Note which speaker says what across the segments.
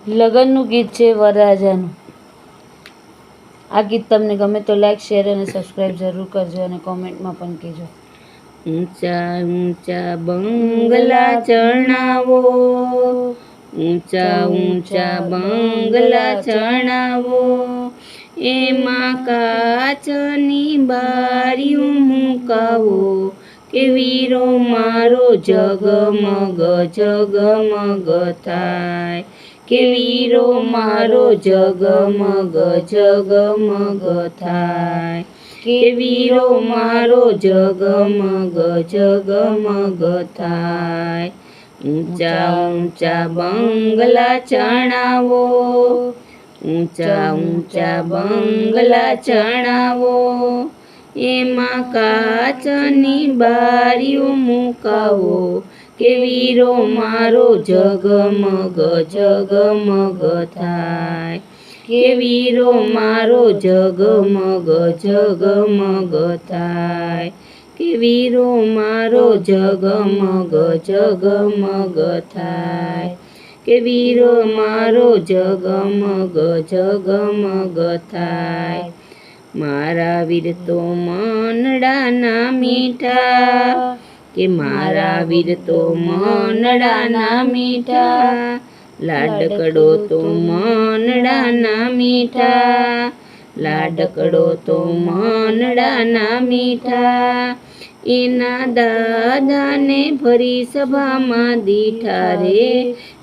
Speaker 1: લગનનું ગીત છે વરરાજાનું. આ ગીત તમને ગમે તો લાઈક શેર અને સબસ્ક્રાઈબ જરૂર કરજો અને કોમેન્ટમાં પણ કહેજો. ઊંચા ઊંચા બંગલા ચણાવો, ઊંચા ઊંચા બંગલા ચણાવો, એમાં કાચની બારીઓ મુકાવો, કે વીરો મારો જગમગ જગમગ થાય, કે વીરો મારો જગમગ જગમગ થાય, કે વીરો મારો જગમગ જગમગ થાય. ઊંચા ઊંચા બંગલા ચણાવો, ઊંચા ઊંચા બંગલા ચણાવો, એમાં કાચની બારીઓ મુકાવો, કે વીરો મારો જગમગ જગમગ થાય, કે વીરો મારો જગમગ જગમગ થાય, કે વીરો મારો જગમગ જગમગ થાય, કે વીરો મારો જગમગ જગમગ થાય. મારા વીર તો મનડાના મીઠા, કે મારા વીર તો મનડાના મીઠા, લાડકડો તો મનડાના મીઠા, લાડકડો તો મનડાના મીઠા, એના દાદાને ભરી સભામાં દીઠા રે,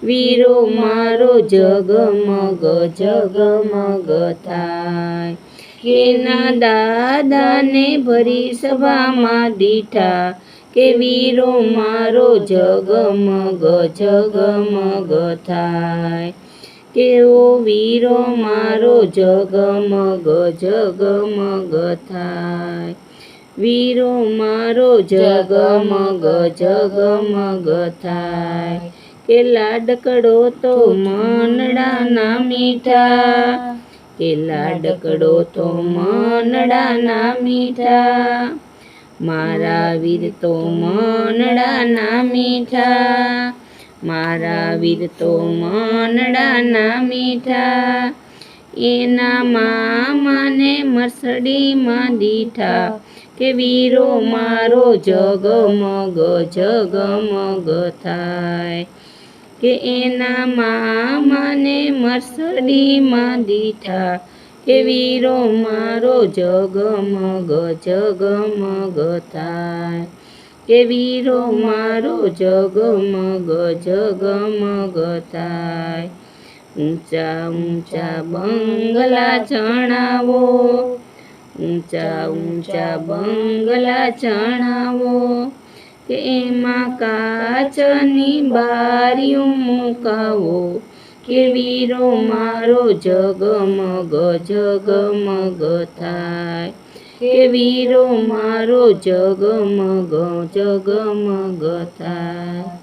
Speaker 1: વીરો મારો જગમગ જગમગ થાય, એના દાદાને ભરી સભામાં દીઠા, કે વીરો મારો જગમગ જગમગ થાય, કે ઓ વીરો મારો જગમગ જગમગ થાય, વીરો મારો જગમગ જગમગ થાય, કે લાડકડો તો મનડાના મીઠા, કે લાડકડો તો મનડાના મીઠા, મારા વીર તો મનડાના મીઠા, મારા વીર તો મનડાના મીઠા, એના મામાને મરસડીમાં દીઠા, કે વીરો મારો જગમગ જગમગ થાય, કે એના મામાને મરસડીમાં દીઠા, કે વીરો મારો જગમગ જગમગ થાય, કે વીરો મારો જગમગ જગમગ થાય. ઊંચા ઊંચા બંગલા ચણાવો, ઊંચા ઊંચા બંગલા ચણાવો, કે એમાં કાચની બારીઓ મુકાવો, કે વીરો મારો જગમગ જગમગ થાય, કે વીરો મારો જગમગ જગમગ થાય.